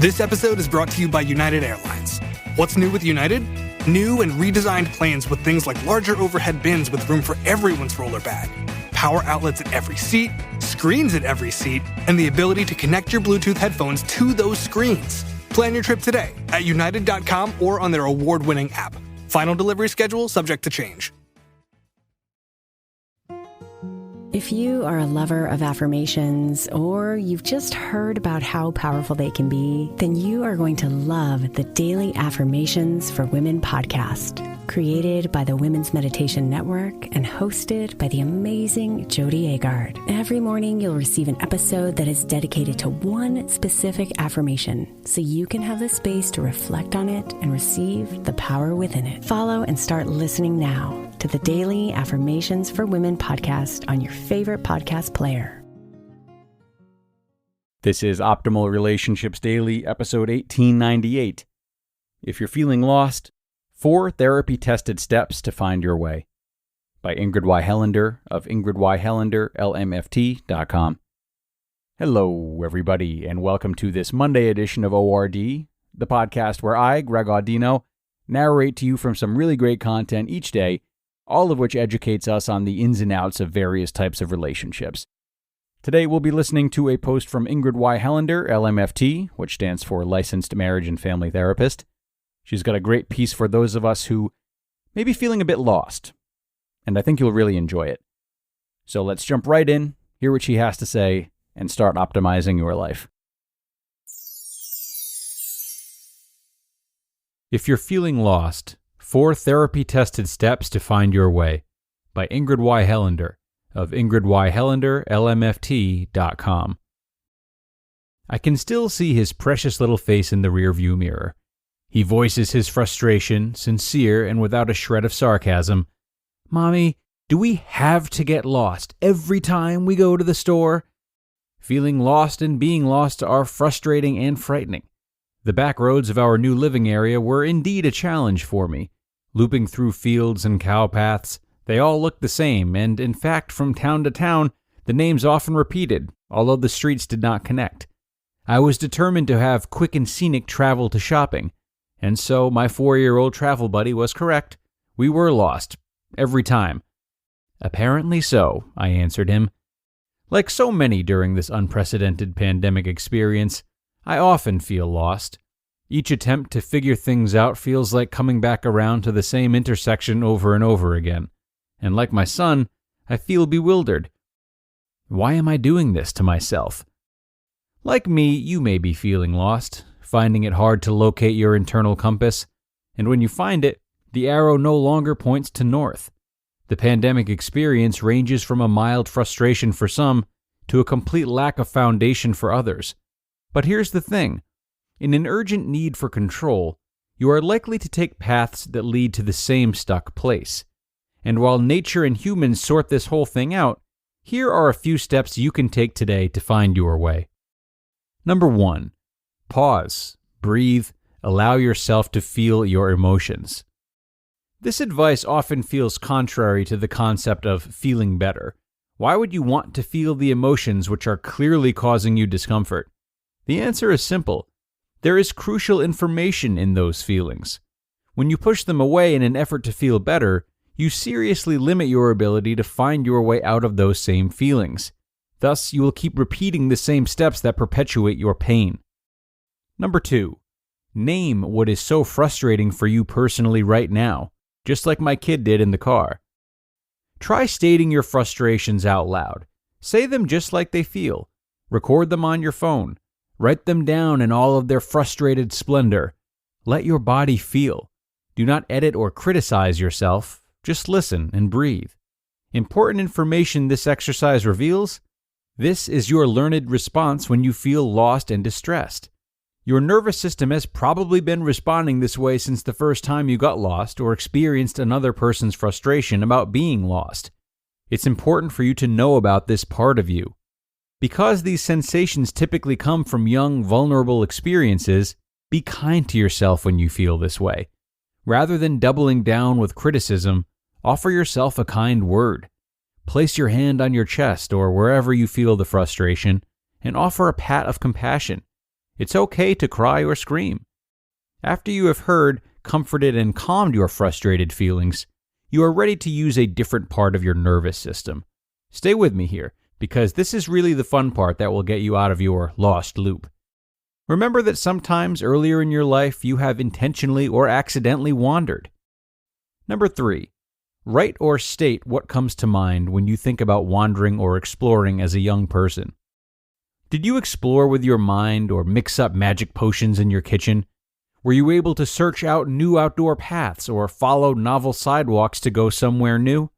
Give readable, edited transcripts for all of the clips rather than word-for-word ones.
This episode is brought to you by United Airlines. What's new with United? New and redesigned planes with things like larger overhead bins with room for everyone's roller bag, power outlets at every seat, screens at every seat, and the ability to connect your Bluetooth headphones to those screens. Plan your trip today at united.com or on their award-winning app. Final delivery schedule subject to change. If you are a lover of affirmations, or you've just heard about how powerful they can be, then you are going to love the Daily Affirmations for Women podcast, created by the Women's Meditation Network and hosted by the amazing Jody Agard. Every morning, you'll receive an episode that is dedicated to one specific affirmation, so you can have the space to reflect on it and receive the power within it. Follow and start listening now to the Daily Affirmations for Women podcast on your favorite podcast player. This is Optimal Relationships Daily, episode 1898. If you're feeling lost, 4 therapy-tested steps to find your way. By Ingrid Helander of ingridyhelander.lmft.com. Hello, everybody, and welcome to this Monday edition of ORD, the podcast where I, Greg Audino, narrate to you from some really great content each day, all of which educates us on the ins and outs of various types of relationships. Today we'll be listening to a post from Ingrid Helander, LMFT, which stands for Licensed Marriage and Family Therapist. She's got a great piece for those of us who may be feeling a bit lost, and I think you'll really enjoy it. So let's jump right in, hear what she has to say, and start optimizing your life. If you're feeling lost, 4 therapy-tested steps to find your way, by Ingrid Helander of ingridyhelander.lmft.com. I can still see his precious little face in the rearview mirror. He voices his frustration, sincere and without a shred of sarcasm. "Mommy, do we have to get lost every time we go to the store?" Feeling lost and being lost are frustrating and frightening. The back roads of our new living area were indeed a challenge for me. Looping through fields and cow paths, they all looked the same, and in fact, from town to town, the names often repeated, although the streets did not connect. I was determined to have quick and scenic travel to shopping, and so my 4-year-old travel buddy was correct. We were lost, every time. "Apparently so," I answered him. Like so many during this unprecedented pandemic experience, I often feel lost. Each attempt to figure things out feels like coming back around to the same intersection over and over again. And like my son, I feel bewildered. Why am I doing this to myself? Like me, you may be feeling lost, finding it hard to locate your internal compass. And when you find it, the arrow no longer points to north. The pandemic experience ranges from a mild frustration for some to a complete lack of foundation for others. But here's the thing. In an urgent need for control, you are likely to take paths that lead to the same stuck place. And while nature and humans sort this whole thing out, here are a few steps you can take today to find your way. Number 1. Pause, breathe, allow yourself to feel your emotions. This advice often feels contrary to the concept of feeling better. Why would you want to feel the emotions which are clearly causing you discomfort? The answer is simple. There is crucial information in those feelings. When you push them away in an effort to feel better, you seriously limit your ability to find your way out of those same feelings. Thus, you will keep repeating the same steps that perpetuate your pain. Number 2. Name what is so frustrating for you personally right now, just like my kid did in the car. Try stating your frustrations out loud. Say them just like they feel. Record them on your phone. Write them down in all of their frustrated splendor. Let your body feel. Do not edit or criticize yourself. Just listen and breathe. Important information this exercise reveals: this is your learned response when you feel lost and distressed. Your nervous system has probably been responding this way since the first time you got lost or experienced another person's frustration about being lost. It's important for you to know about this part of you. Because these sensations typically come from young, vulnerable experiences, be kind to yourself when you feel this way. Rather than doubling down with criticism, offer yourself a kind word. Place your hand on your chest or wherever you feel the frustration and offer a pat of compassion. It's okay to cry or scream. After you have heard, comforted, and calmed your frustrated feelings, you are ready to use a different part of your nervous system. Stay with me here, because this is really the fun part that will get you out of your lost loop. Remember that sometimes earlier in your life you have intentionally or accidentally wandered. Number 3, write or state what comes to mind when you think about wandering or exploring as a young person. Did you explore with your mind or mix up magic potions in your kitchen? Were you able to search out new outdoor paths or follow novel sidewalks to go somewhere new?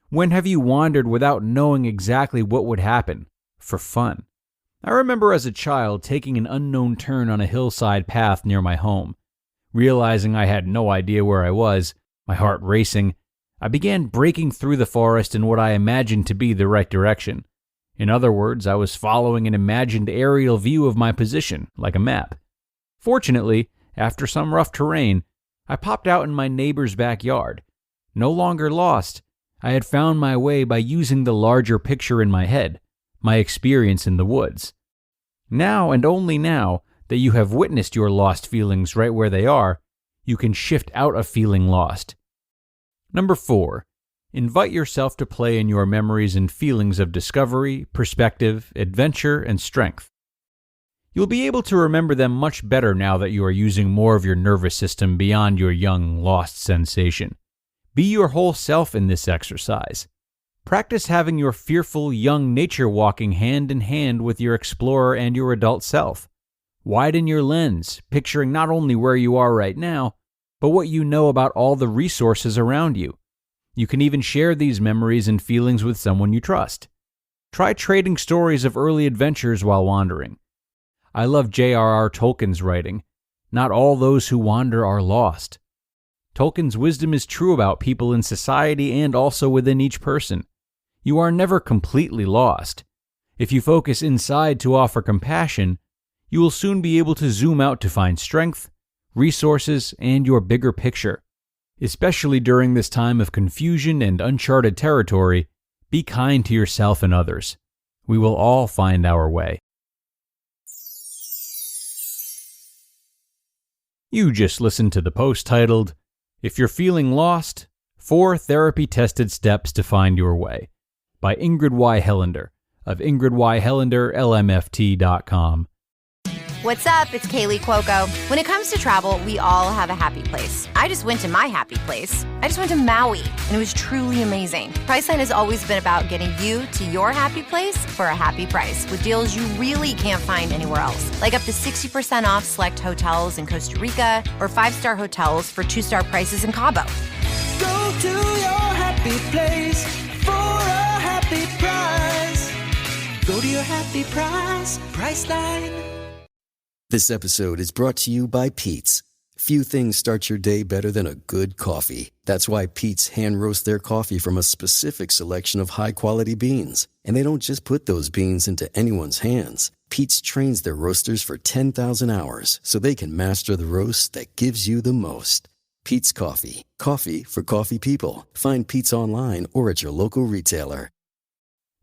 When have you wandered without knowing exactly what would happen? For fun. I remember as a child taking an unknown turn on a hillside path near my home. Realizing I had no idea where I was, my heart racing, I began breaking through the forest in what I imagined to be the right direction. In other words, I was following an imagined aerial view of my position, like a map. Fortunately, after some rough terrain, I popped out in my neighbor's backyard. No longer lost, I had found my way by using the larger picture in my head, my experience in the woods. Now and only now that you have witnessed your lost feelings right where they are, you can shift out of feeling lost. Number 4, invite yourself to play in your memories and feelings of discovery, perspective, adventure, and strength. You'll be able to remember them much better now that you are using more of your nervous system beyond your young, lost sensation. Be your whole self in this exercise. Practice having your fearful, young nature walking hand in hand with your explorer and your adult self. Widen your lens, picturing not only where you are right now, but what you know about all the resources around you. You can even share these memories and feelings with someone you trust. Try trading stories of early adventures while wandering. I love J.R.R. Tolkien's writing. Not all those who wander are lost. Tolkien's wisdom is true about people in society and also within each person. You are never completely lost. If you focus inside to offer compassion, you will soon be able to zoom out to find strength, resources, and your bigger picture. Especially during this time of confusion and uncharted territory, be kind to yourself and others. We will all find our way. You just listened to the post titled, "If You're Feeling Lost, 4 Therapy-Tested Steps to Find Your Way," by Ingrid Y. Helander of ingridyhelanderlmft.com. What's up? It's Kaylee Cuoco. When it comes to travel, we all have a happy place. I just went to my happy place. I just went to Maui, and it was truly amazing. Priceline has always been about getting you to your happy place for a happy price with deals you really can't find anywhere else. Like up to 60% off select hotels in Costa Rica or 5-star hotels for 2-star prices in Cabo. Go to your happy place for a happy price. Go to your happy price, Priceline. This episode is brought to you by Pete's. Few things start your day better than a good coffee. That's why Pete's hand roasts their coffee from a specific selection of high-quality beans. And they don't just put those beans into anyone's hands. Pete's trains their roasters for 10,000 hours so they can master the roast that gives you the most. Pete's Coffee. Coffee for coffee people. Find Pete's online or at your local retailer.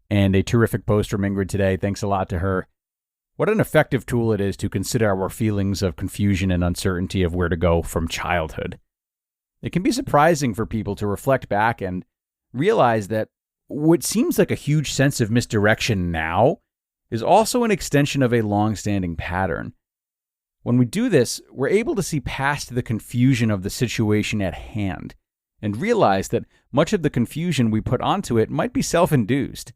And a terrific post from Ingrid today. Thanks a lot to her. What an effective tool it is to consider our feelings of confusion and uncertainty of where to go from childhood. It can be surprising for people to reflect back and realize that what seems like a huge sense of misdirection now is also an extension of a long-standing pattern. When we do this, we're able to see past the confusion of the situation at hand and realize that much of the confusion we put onto it might be self-induced.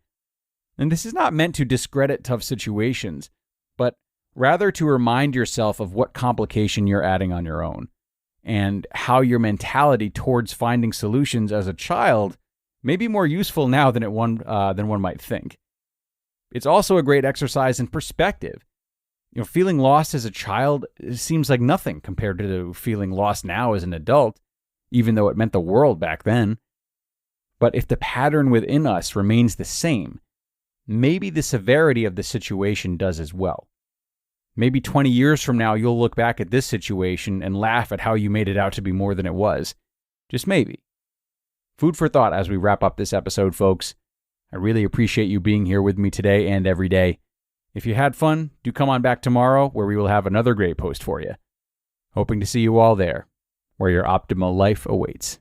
And this is not meant to discredit tough situations, but rather to remind yourself of what complication you're adding on your own, and how your mentality towards finding solutions as a child may be more useful now than one might think. It's also a great exercise in perspective. Feeling lost as a child seems like nothing compared to feeling lost now as an adult, even though it meant the world back then. But if the pattern within us remains the same, maybe the severity of the situation does as well. Maybe 20 years from now, you'll look back at this situation and laugh at how you made it out to be more than it was. Just maybe. Food for thought as we wrap up this episode, folks. I really appreciate you being here with me today and every day. If you had fun, do come on back tomorrow where we will have another great post for you. Hoping to see you all there, where your optimal life awaits.